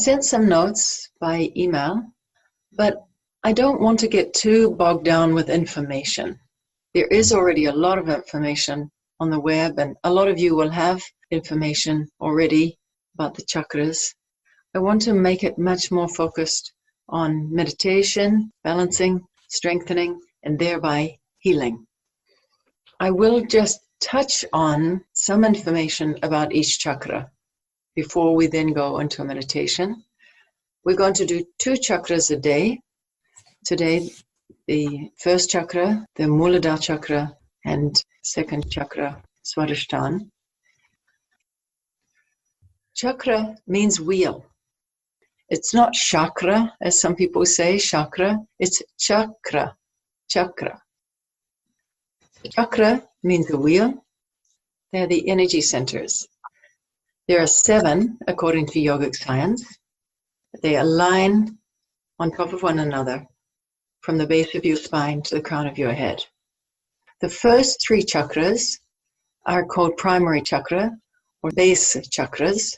sent some notes by email, but I don't want to get too bogged down with information. There is already a lot of information on the web, and a lot of you will have information already about the chakras. I want to make it much more focused on meditation, balancing, strengthening, and thereby healing. I will just touch on some information about each chakra before we then go into meditation. We're going to do 2 chakras a day. Today, the first chakra, the Muladhar chakra, and second chakra, Swadhishthan. Chakra means wheel. It's not chakra, as some people say, chakra. It's chakra, chakra. Chakra means a wheel. They're the energy centers. There are 7, according to yogic science. They align on top of one another from the base of your spine to the crown of your head. The first 3 chakras are called primary chakra or base chakras.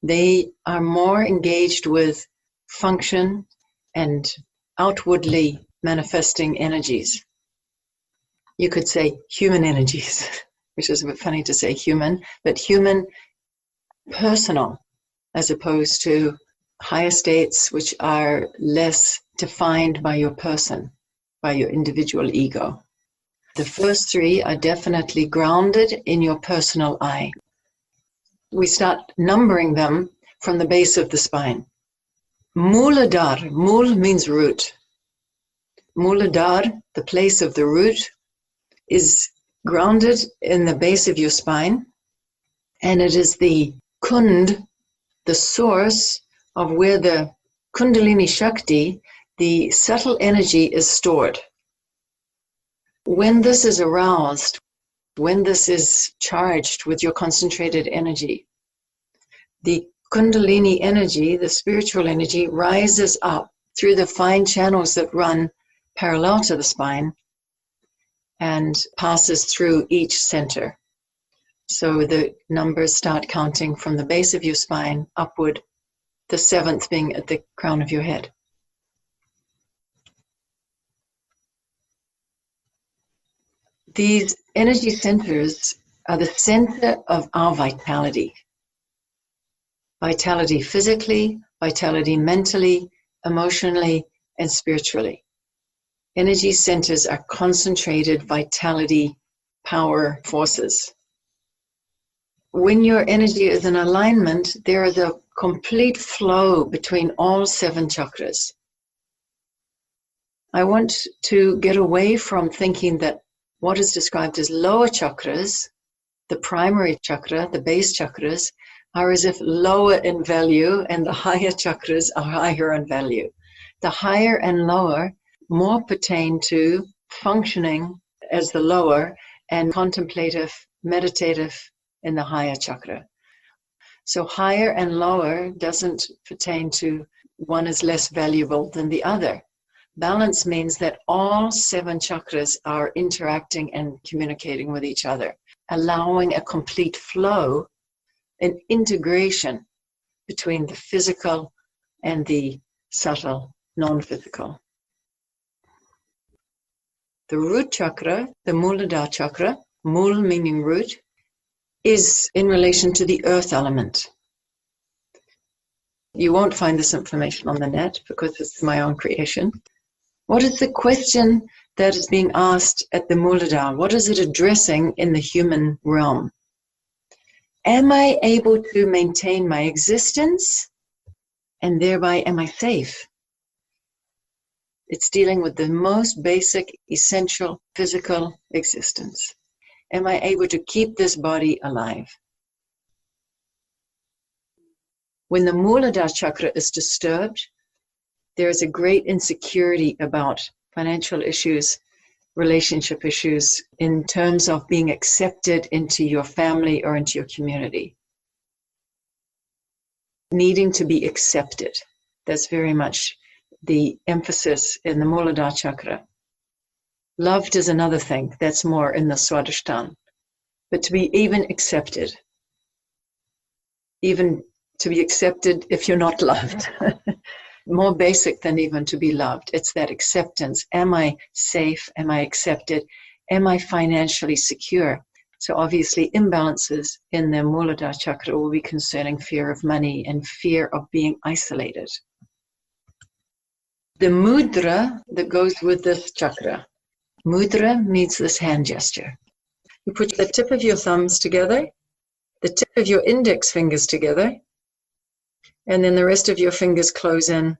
They are more engaged with function and outwardly manifesting energies. You could say human energies, which is a bit funny to say human, but human, personal, as opposed to higher states which are less defined by your person, by your individual ego. The first 3 are definitely grounded in your personal I. We start numbering them from the base of the spine. Muladhar, mul means root. Muladhar, the place of the root, is grounded in the base of your spine, and it is the kund, the source of where the Kundalini Shakti, the subtle energy, is stored. When this is aroused, when this is charged with your concentrated energy, the Kundalini energy, the spiritual energy, rises up through the fine channels that run parallel to the spine and passes through each center. So the numbers start counting from the base of your spine upward, the 7th being at the crown of your head. These energy centers are the center of our vitality. Vitality physically, vitality mentally, emotionally, and spiritually. Energy centers are concentrated vitality, power forces. When your energy is in alignment, there is a complete flow between all 7 chakras. I want to get away from thinking that what is described as lower chakras, the primary chakra, the base chakras, are as if lower in value, and the higher chakras are higher in value. The higher and lower more pertain to functioning as the lower and contemplative, meditative in the higher chakra. So higher and lower doesn't pertain to one is less valuable than the other. Balance means that all 7 chakras are interacting and communicating with each other, allowing a complete flow, an integration between the physical and the subtle, non-physical. The root chakra, the Muladhar chakra, mul meaning root, is in relation to the earth element. You won't find this information on the net because it's my own creation. What is the question that is being asked at the Muladhar? What is it addressing in the human realm? Am I able to maintain my existence, and thereby am I safe? It's dealing with the most basic, essential physical existence. Am I able to keep this body alive? When the Muladhar chakra is disturbed, there is a great insecurity about financial issues, relationship issues, in terms of being accepted into your family or into your community. Needing to be accepted. That's very much the emphasis in the Muladhar chakra. Loved is another thing, that's more in the Swadhishthan. But to be even accepted, even to be accepted if you're not loved. More basic than even to be loved. It's that acceptance. Am I safe? Am I accepted? Am I financially secure? So obviously imbalances in the Muladhara chakra will be concerning fear of money and fear of being isolated. The mudra that goes with this chakra. Mudra means this hand gesture. You put the tip of your thumbs together, the tip of your index fingers together, and then the rest of your fingers close in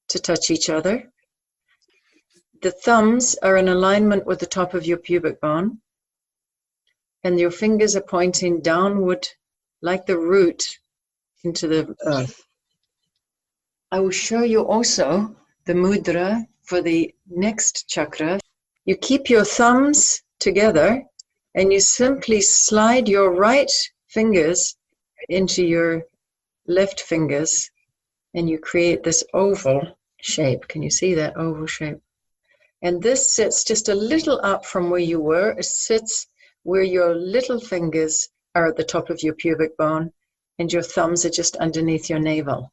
to touch each other. The thumbs are in alignment with the top of your pubic bone, and your fingers are pointing downward like the root into the earth. I will show you also the mudra for the next chakra. You keep your thumbs together and you simply slide your right fingers into your left fingers and you create this oval shape. Can you see that oval shape? And this sits just a little up from where you were. It sits where your little fingers are at the top of your pubic bone and your thumbs are just underneath your navel.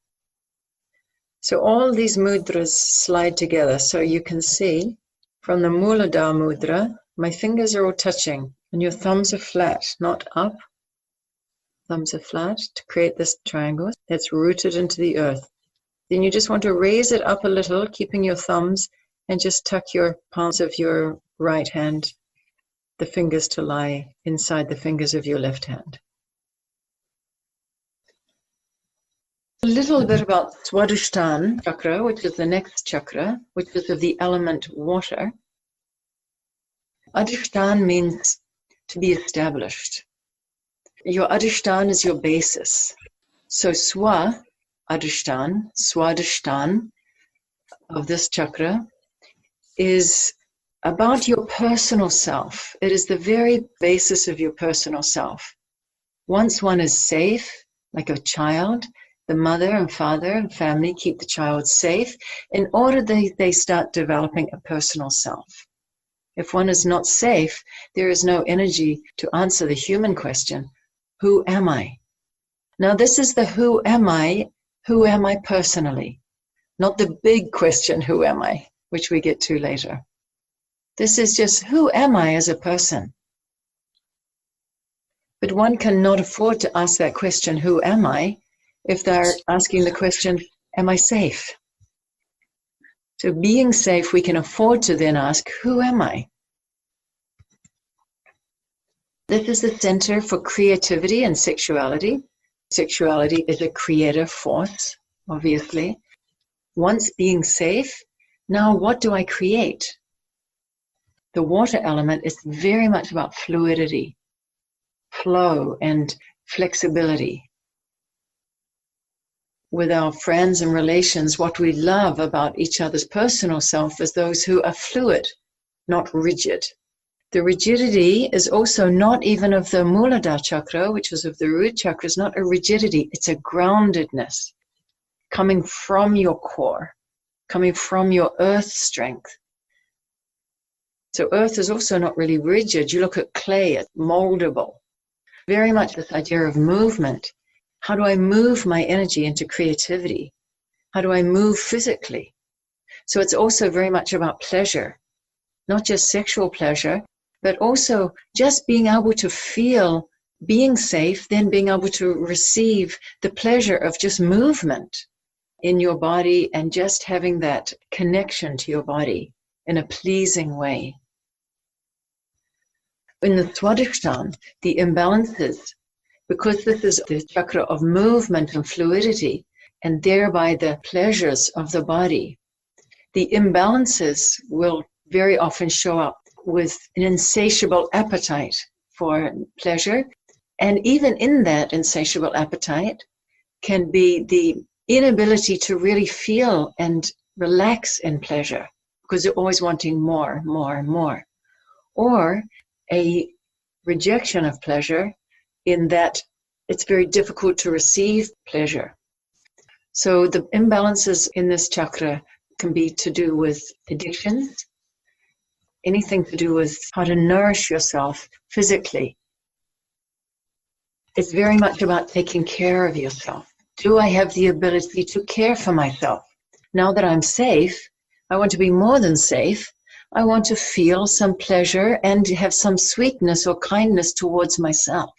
So all these mudras slide together. So you can see from the Muladhara mudra, my fingers are all touching and your thumbs are flat, not up. Thumbs are flat to create this triangle that's rooted into the earth. Then you just want to raise it up a little, keeping your thumbs, and just tuck your palms of your right hand, the fingers to lie inside the fingers of your left hand. A little bit about Swadhisthana chakra, which is the next chakra, which is of the element water. Adhishtan means to be established. Your adhishtan is your basis. So Swadhisthana of this chakra is about your personal self. It is the very basis of your personal self. Once one is safe, like a child, the mother and father and family keep the child safe in order they start developing a personal self. If one is not safe, there is no energy to answer the human question, who am I? Now this is the who am I personally? Not the big question, who am I, which we get to later. This is just, who am I as a person? But one cannot afford to ask that question, who am I, if they're asking the question, am I safe? So being safe, we can afford to then ask, who am I? This is the center for creativity and sexuality. Sexuality is a creative force, obviously. Once being safe, now what do I create? The water element is very much about fluidity, flow, and flexibility. With our friends and relations, what we love about each other's personal self is those who are fluid, not rigid. The rigidity is also not even of the Muladhara chakra, which is of the root chakra, is not a rigidity, it's a groundedness coming from your core, coming from your earth strength. So earth is also not really rigid. You look at clay, it's moldable. Very much this idea of movement. How do I move my energy into creativity? How do I move physically? So it's also very much about pleasure, not just sexual pleasure, but also just being able to feel being safe, then being able to receive the pleasure of just movement in your body and just having that connection to your body in a pleasing way. In the Swadhisthana, the imbalances, because this is the chakra of movement and fluidity, and thereby the pleasures of the body, the imbalances will very often show up with an insatiable appetite for pleasure. And even in that insatiable appetite can be the inability to really feel and relax in pleasure, because you're always wanting more, more, and more. Or a rejection of pleasure in that it's very difficult to receive pleasure. So the imbalances in this chakra can be to do with addictions, anything to do with how to nourish yourself physically. It's very much about taking care of yourself. Do I have the ability to care for myself? Now that I'm safe, I want to be more than safe. I want to feel some pleasure and have some sweetness or kindness towards myself.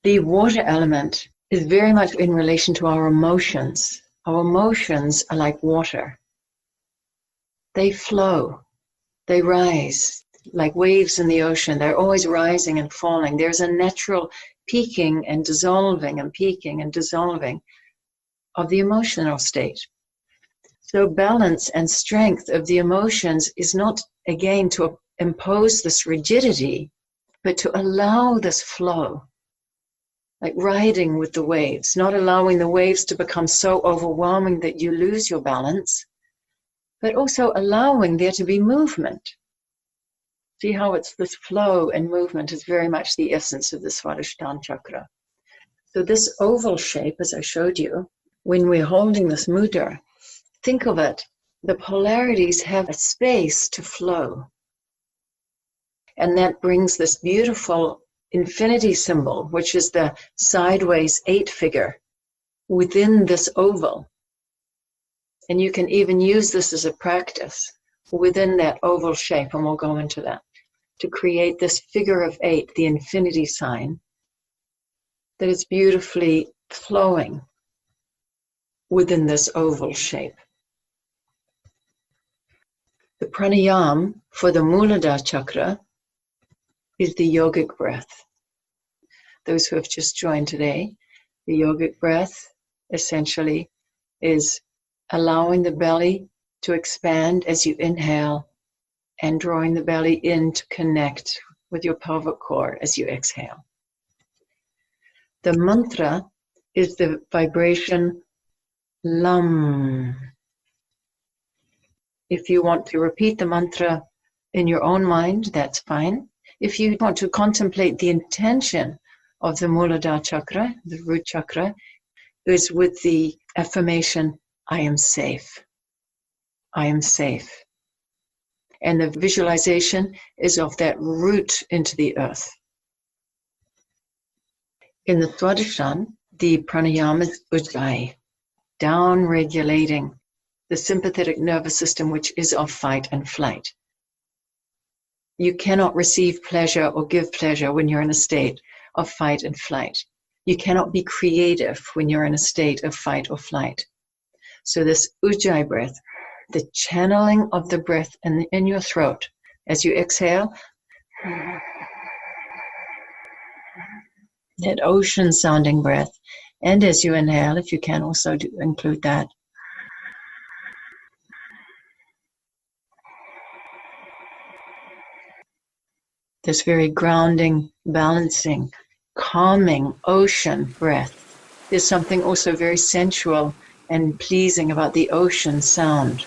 The water element is very much in relation to our emotions. Our emotions are like water. They flow, they rise, like waves in the ocean. They're always rising and falling. There's a natural peaking and dissolving and peaking and dissolving of the emotional state. So balance and strength of the emotions is not, again, to impose this rigidity, but to allow this flow, like riding with the waves, not allowing the waves to become so overwhelming that you lose your balance, but also allowing there to be movement. See how it's this flow and movement is very much the essence of the Swadhisthana chakra. So this oval shape, as I showed you, when we're holding this mudra, think of it, the polarities have a space to flow. And that brings this beautiful infinity symbol, which is the sideways 8 figure within this oval. And you can even use this as a practice within that oval shape, and we'll go into that, to create this figure of 8, the infinity sign, that is beautifully flowing within this oval shape. The pranayama for the Muladhara chakra is the yogic breath. Those who have just joined today, the yogic breath essentially is allowing the belly to expand as you inhale and drawing the belly in to connect with your pelvic core as you exhale. The mantra is the vibration Lam. If you want to repeat the mantra in your own mind, that's fine. If you want to contemplate the intention of the Muladhara chakra, the root chakra, is with the affirmation, I am safe. I am safe. And the visualization is of that root into the earth. In the Swadhisthana, the pranayama is ujjayi, down-regulating the sympathetic nervous system, which is of fight and flight. You cannot receive pleasure or give pleasure when you're in a state of fight and flight. You cannot be creative when you're in a state of fight or flight. So this ujjayi breath, the channeling of the breath in your throat as you exhale, that ocean sounding breath, and as you inhale, if you can also include that. This very grounding, balancing, calming ocean breath. There's something also very sensual and pleasing about the ocean sound.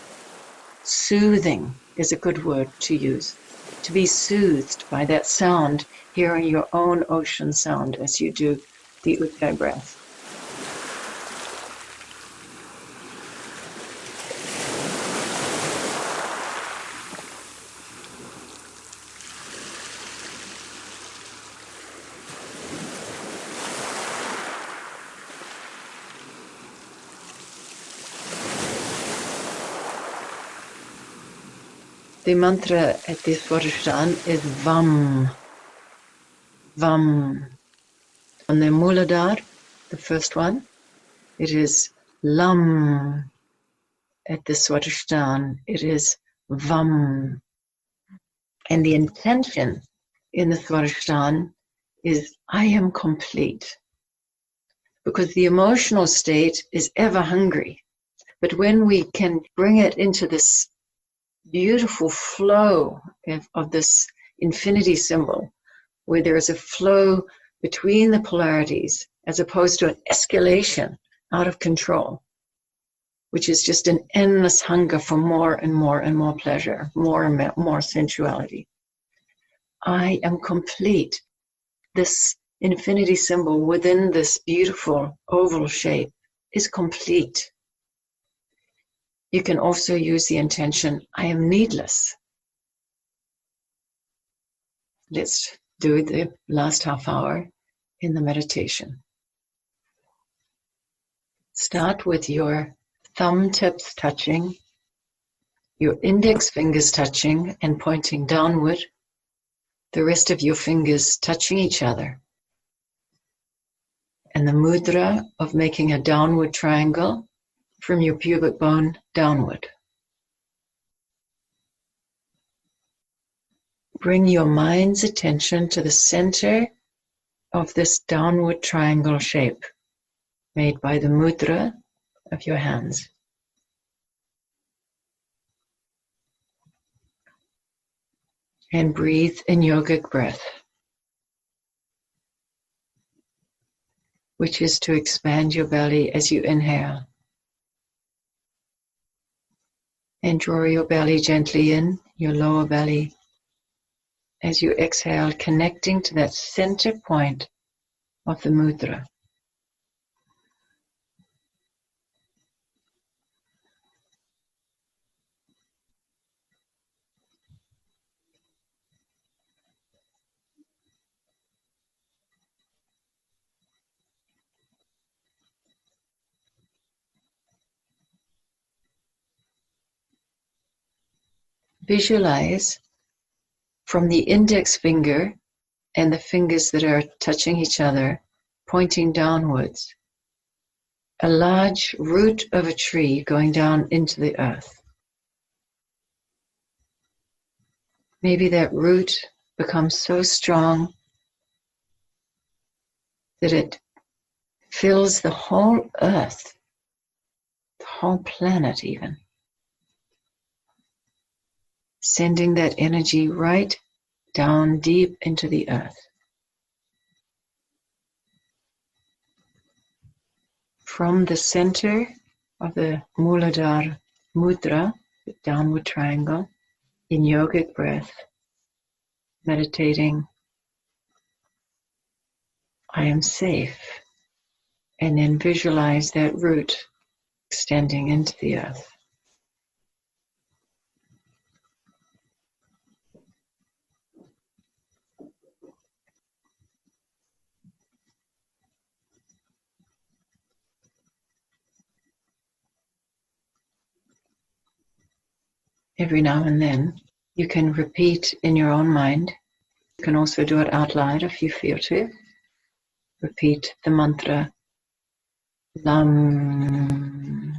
Soothing is a good word to use. To be soothed by that sound, hearing your own ocean sound as you do the ujjayi breath. The mantra at the Swadhisthana is Vam. Vam. On the Muladhara, the first one, it is Lam. At the Swadhisthana, it is Vam. And the intention in the Swadhisthana is I am complete. Because the emotional state is ever hungry. But when we can bring it into this beautiful flow of this infinity symbol, where there is a flow between the polarities as opposed to an escalation out of control, which is just an endless hunger for more and more and more pleasure, more and more sensuality. I am complete. This infinity symbol within this beautiful oval shape is complete. You can also use the intention, I am needless. Let's do the last half hour in the meditation. Start with your thumb tips touching, your index fingers touching and pointing downward, the rest of your fingers touching each other. And the mudra of making a downward triangle from your pubic bone downward. Bring your mind's attention to the center of this downward triangle shape made by the mudra of your hands. And breathe in yogic breath, which is to expand your belly as you inhale. And draw your belly gently in, your lower belly, as you exhale, connecting to that center point of the mudra. Visualize from the index finger and the fingers that are touching each other, pointing downwards, a large root of a tree going down into the earth. Maybe that root becomes so strong that it fills the whole earth, the whole planet even, sending that energy right down deep into the earth. From the center of the Muladhar mudra, the downward triangle, in yogic breath, meditating, I am safe, and then visualize that root extending into the earth. Every now and then, you can repeat in your own mind. You can also do it out loud if you feel to. Repeat the mantra, Lam,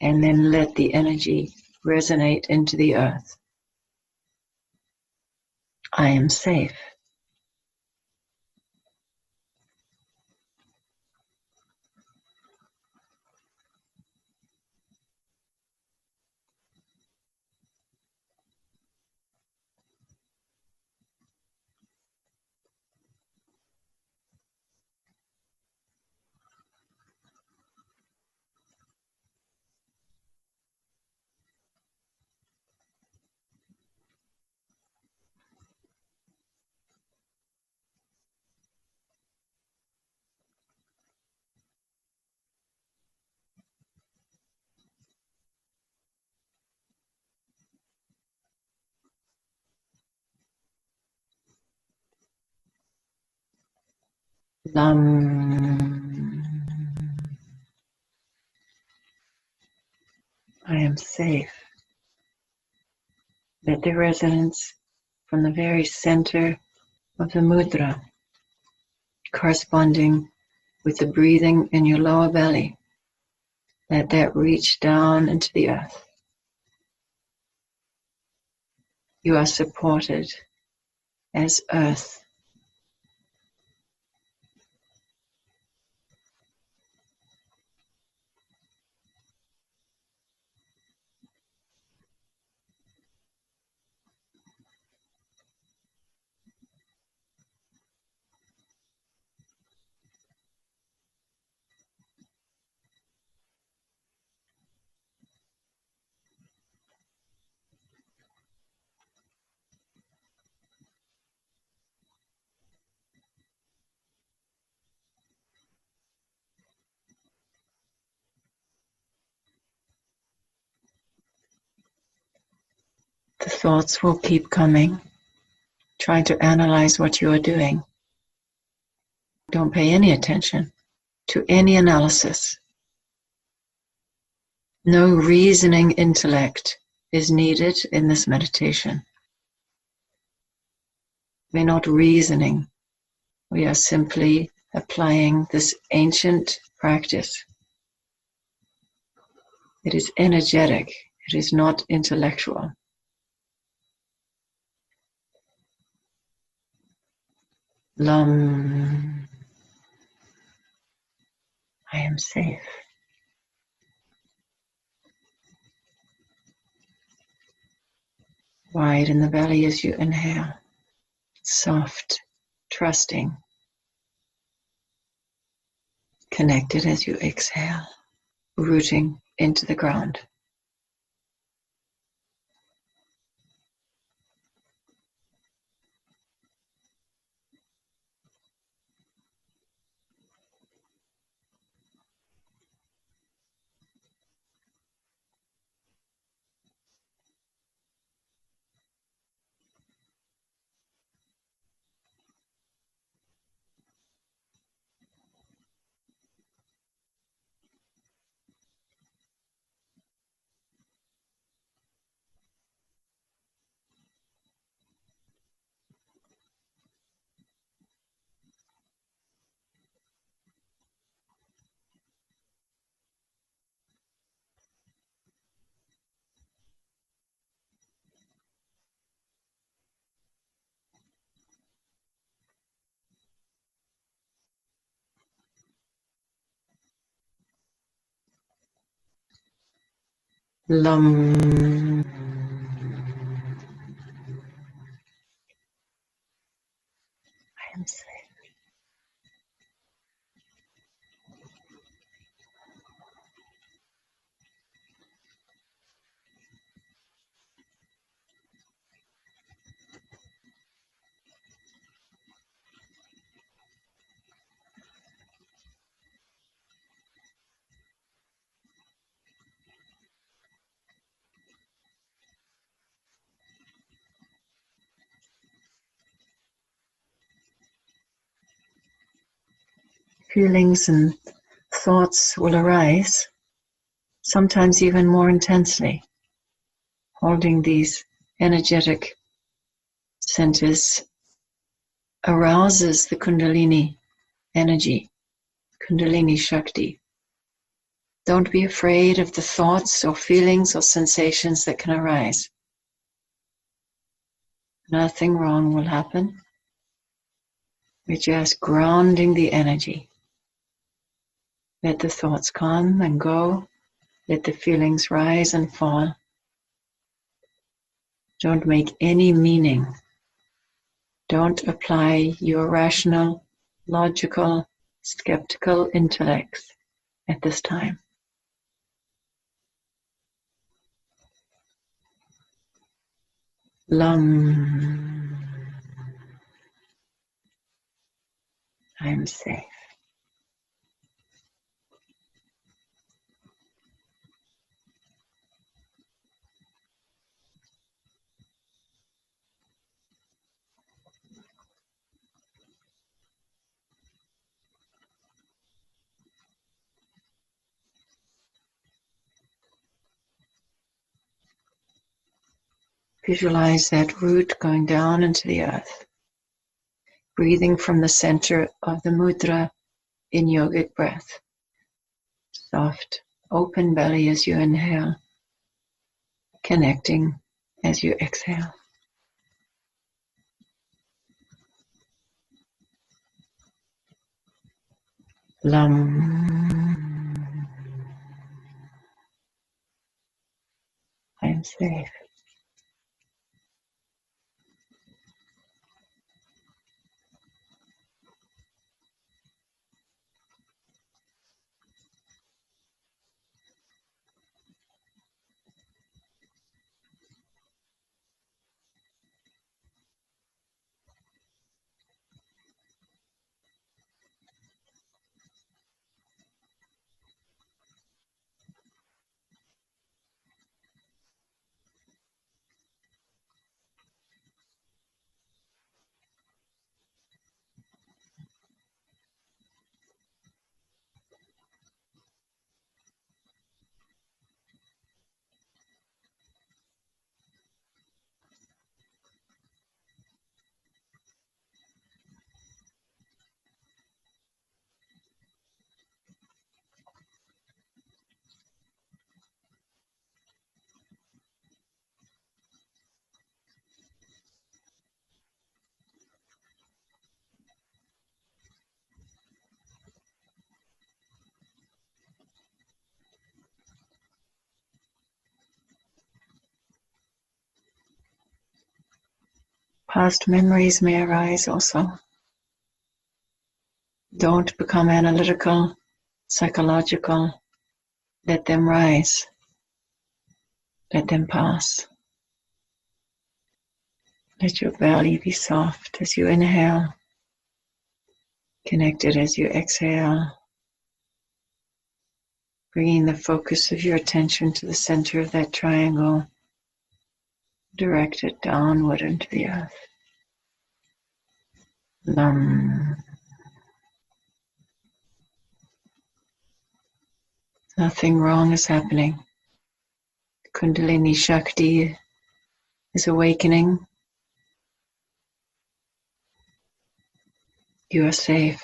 and then let the energy resonate into the earth. I am safe. Lam. I am safe. Let the resonance from the very center of the mudra, corresponding with the breathing in your lower belly, let that reach down into the earth. You are supported as earth. The thoughts will keep coming. try to analyze what you are doing. Don't pay any attention to any analysis. No reasoning intellect is needed in this meditation. We're not reasoning. We are simply applying this ancient practice. It is energetic. It is not intellectual. Lam. I am safe. Wide in the belly as you inhale. Soft, trusting. Connected as you exhale. Rooting into the ground. Lam. I am safe. Feelings and thoughts will arise, sometimes even more intensely. Holding these energetic centers arouses the Kundalini energy, Kundalini Shakti. Don't be afraid of the thoughts or feelings or sensations that can arise. Nothing wrong will happen. We're just grounding the energy. Let the thoughts come and go. Let the feelings rise and fall. Don't make any meaning. Don't apply your rational, logical, skeptical intellects at this time. Lam. I am safe. Visualize that root going down into the earth. Breathing from the center of the mudra in yogic breath. Soft, open belly as you inhale. Connecting as you exhale. Lam. I am safe. Past memories may arise also. Don't become analytical, psychological. Let them rise. Let them pass. Let your belly be soft as you inhale, connected as you exhale, bringing the focus of your attention to the center of that triangle, direct it downward into the earth. Nam. Nothing wrong is happening. Kundalini Shakti is awakening. You are safe.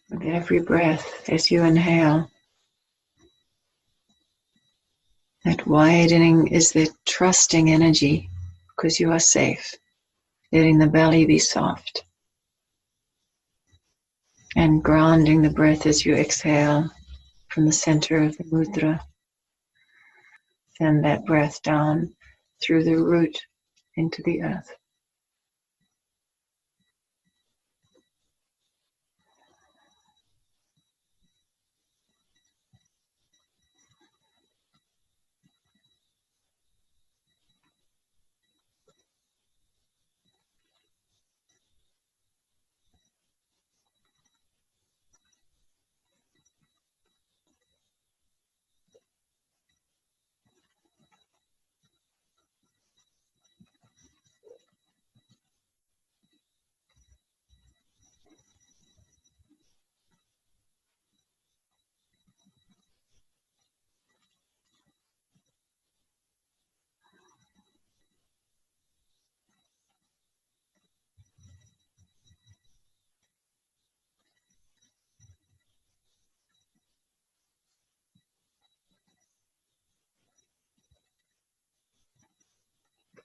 With every breath, as you inhale, that widening is the trusting energy because you are safe, letting the belly be soft, and grounding the breath as you exhale from the center of the mudra. Send that breath down through the root into the earth.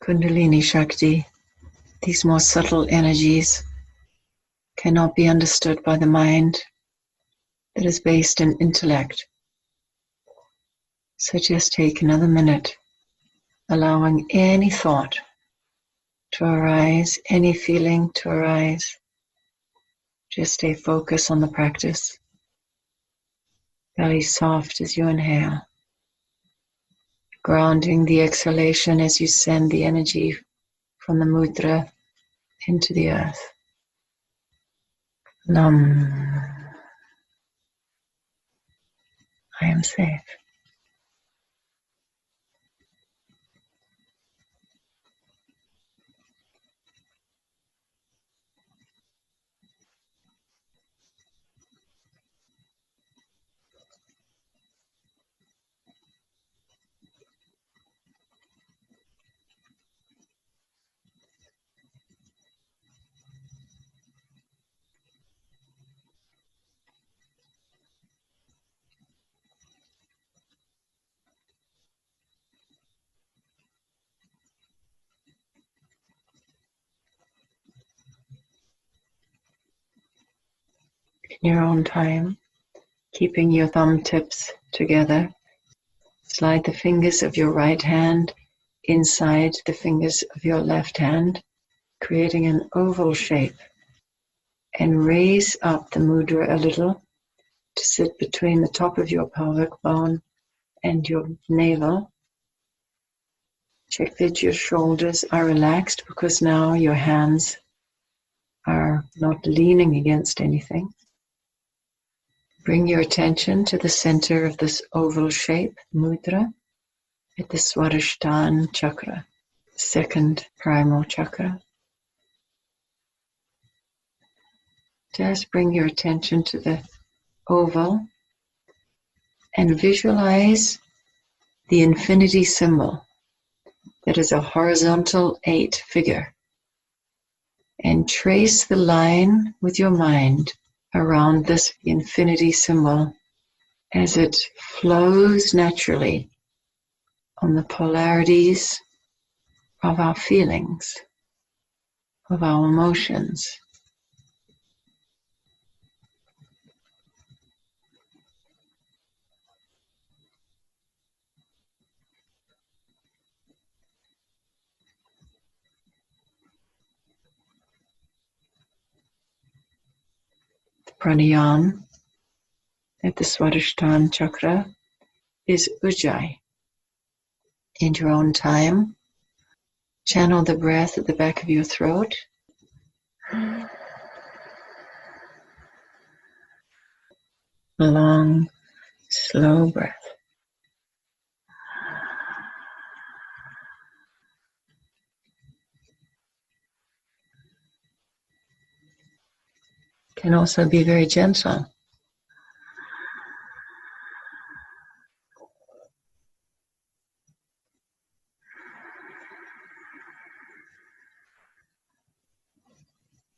Kundalini Shakti, these more subtle energies, cannot be understood by the mind that is based in intellect. So just take another minute, allowing any thought to arise, any feeling to arise. Just stay focused on the practice. Belly soft as you inhale. Grounding the exhalation as you send the energy from the mudra into the earth. Nam. I am safe. In your own time, keeping your thumb tips together, slide the fingers of your right hand inside the fingers of your left hand, creating an oval shape, and raise up the mudra a little to sit between the top of your pelvic bone and your navel. Check that your shoulders are relaxed because now your hands are not leaning against anything. Bring your attention to the center of this oval shape, mudra, at the Swadhisthana chakra, second primal chakra. Just bring your attention to the oval and visualize the infinity symbol that is a horizontal 8 figure. And trace the line with your mind around this infinity symbol as it flows naturally on the polarities of our feelings, of our emotions. The pranayama at the Swadhisthana chakra is Ujjayi. In your own time, channel the breath at the back of your throat. A long, slow breath. Can also be very gentle.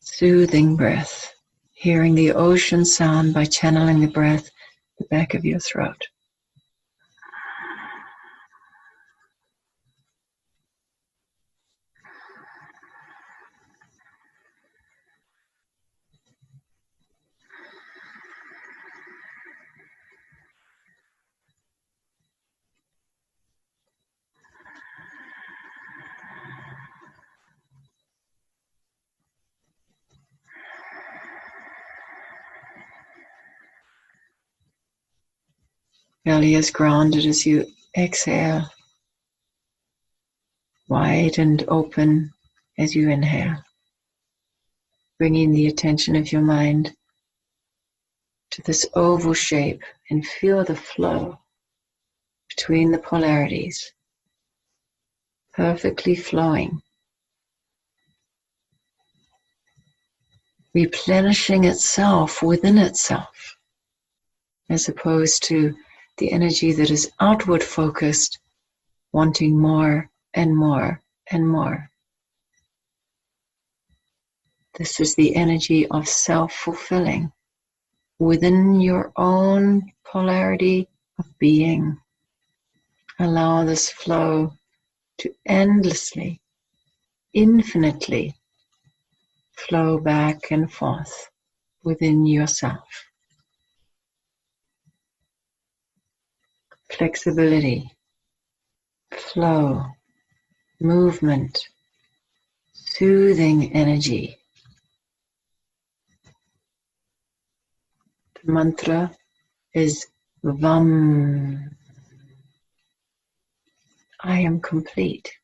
Soothing breath, hearing the ocean sound by channeling the breath at the back of your throat. Belly is grounded as you exhale, wide and open as you inhale, bringing the attention of your mind to this oval shape and feel the flow between the polarities, perfectly flowing, replenishing itself within itself, as opposed to the energy that is outward focused, wanting more and more and more. This is the energy of self-fulfilling within your own polarity of being. Allow this flow to endlessly, infinitely flow back and forth within yourself. Flexibility, flow, movement, soothing energy. The mantra is Vam. I am complete.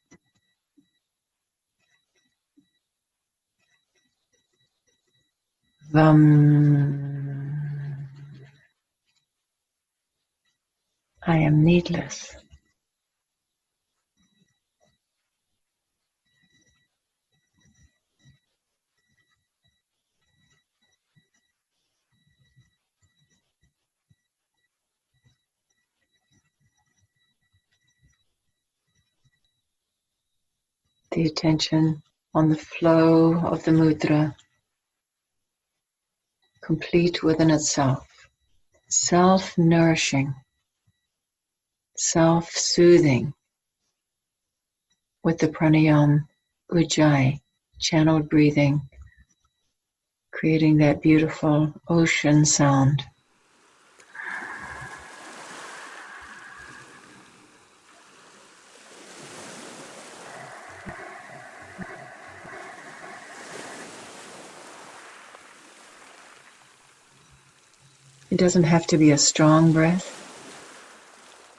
Vam. I am needless. The attention on the flow of the mudra, complete within itself, self-nourishing, self-soothing, with the pranayama, Ujjayi, channeled breathing, creating that beautiful ocean sound. It doesn't have to be a strong breath.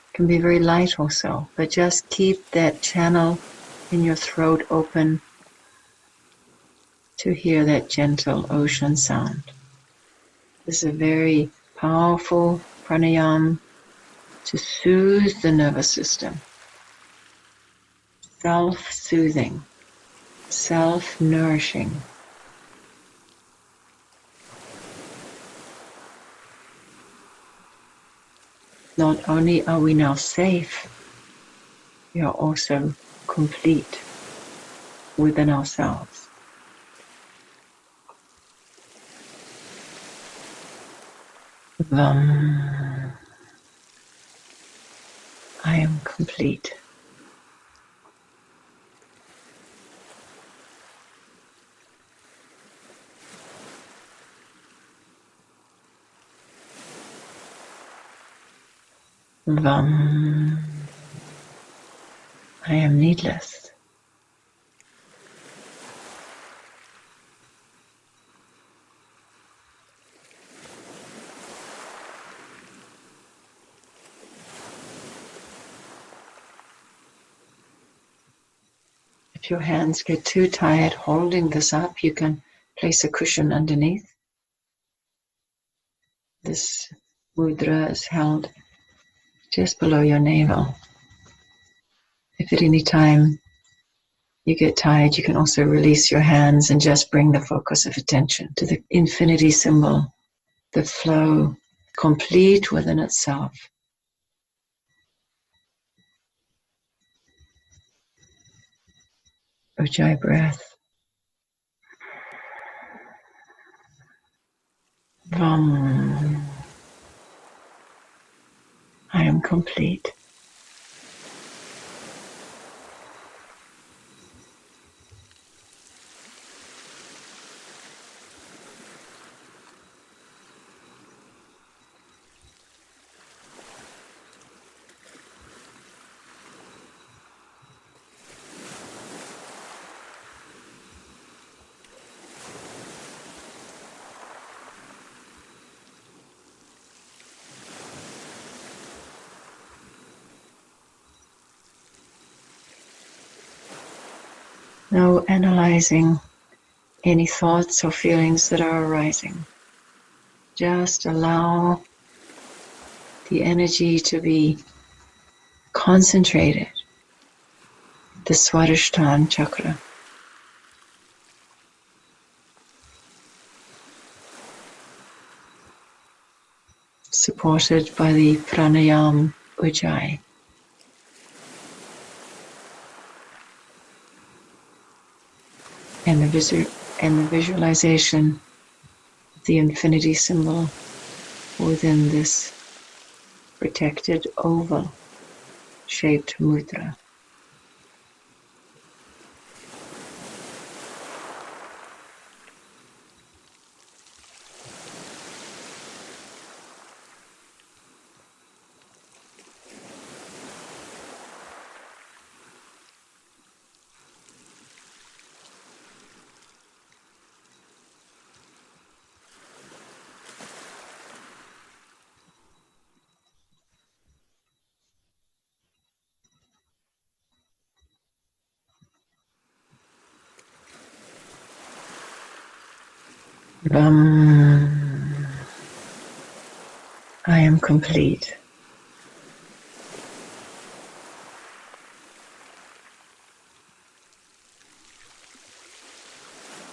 It can be very light also, but just keep that channel in your throat open to hear that gentle ocean sound. This is a very powerful pranayama to soothe the nervous system. Self-soothing, self-nourishing. Not only are we now safe, we are also complete within ourselves. Vam. I am complete. Vam. I am needless. If your hands get too tired holding this up, you can place a cushion underneath. This mudra is held just below your navel. If at any time you get tired, you can also release your hands and just bring the focus of attention to the infinity symbol, the flow, complete within itself. Ujjayi breath. Vam. I am complete. No analyzing any thoughts or feelings that are arising. Just allow the energy to be concentrated. The Swadhisthana chakra. Supported by the pranayama ujjayi. And the visualization of the infinity symbol within this protected oval shaped mudra. I am complete.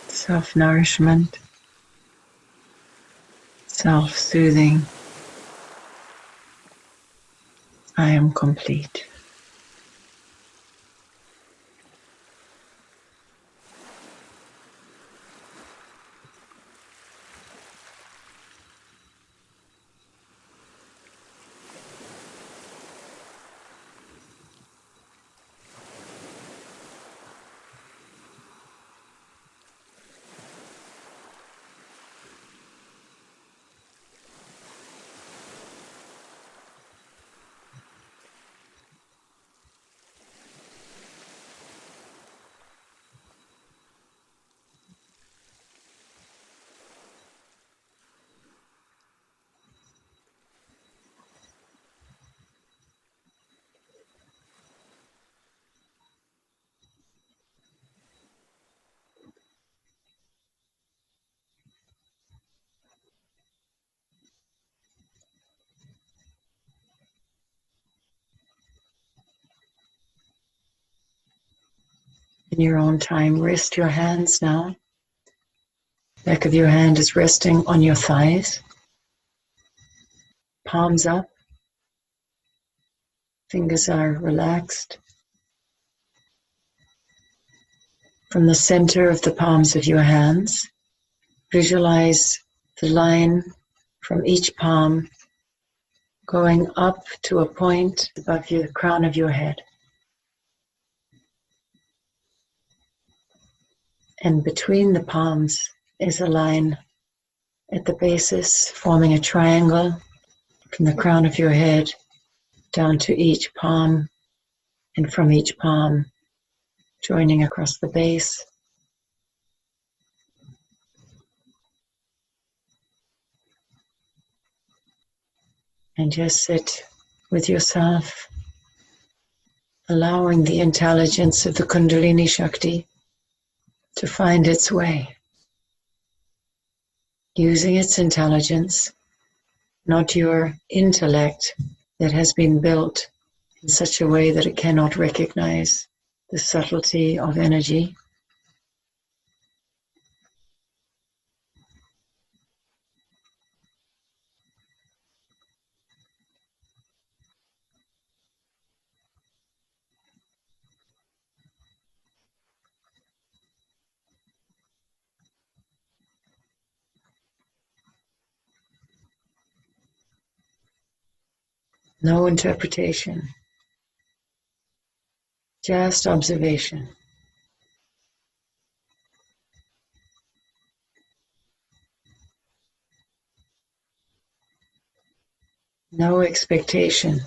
Self-nourishment, self-soothing. I am complete. In your own time, rest your hands now. Back of your hand is resting on your thighs. Palms up. Fingers are relaxed. From the center of the palms of your hands, visualize the line from each palm going up to a point above the crown of your head. And between the palms is a line at the basis forming a triangle from the crown of your head down to each palm, and from each palm, joining across the base. And just sit with yourself, allowing the intelligence of the Kundalini Shakti to find its way, using its intelligence, not your intellect that has been built in such a way that it cannot recognize the subtlety of energy. No interpretation, just observation. No expectation,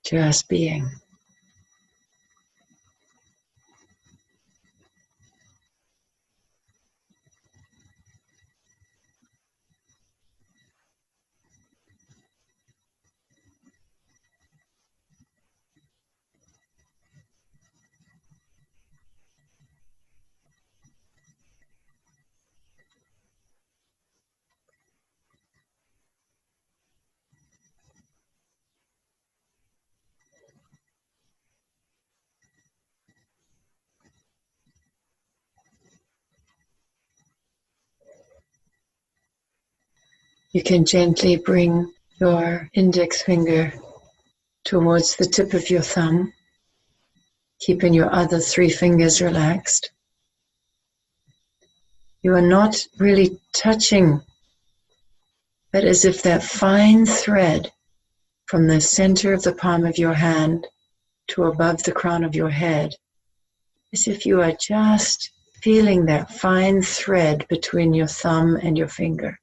just being. You can gently bring your index finger towards the tip of your thumb, keeping your other 3 fingers relaxed. You are not really touching, but as if that fine thread from the center of the palm of your hand to above the crown of your head, as if you are just feeling that fine thread between your thumb and your finger.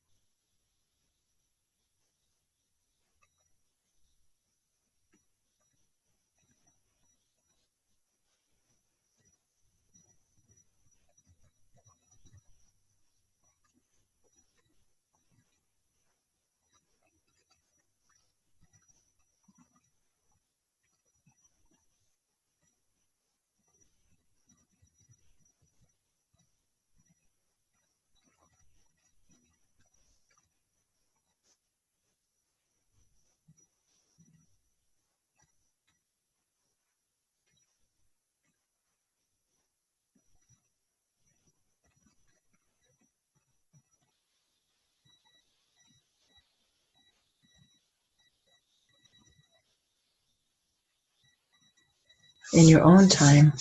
In your own time,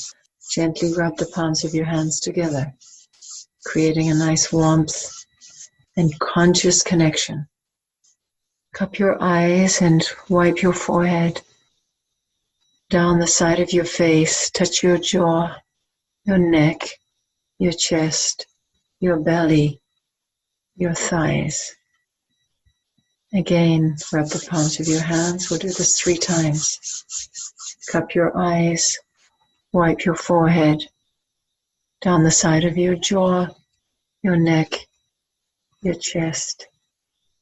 gently rub the palms of your hands together, creating a nice warmth and conscious connection. Cup your eyes and wipe your forehead. Down the side of your face, touch your jaw, your neck, your chest, your belly, your thighs. Again, rub the palms of your hands. We'll do this 3 times. Cup your eyes, wipe your forehead, down the side of your jaw, your neck, your chest,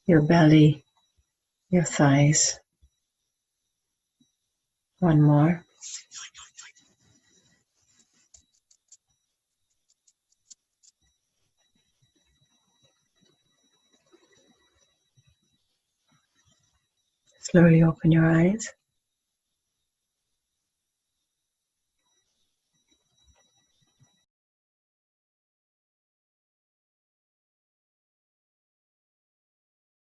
your belly, your thighs. One more. Slowly open your eyes.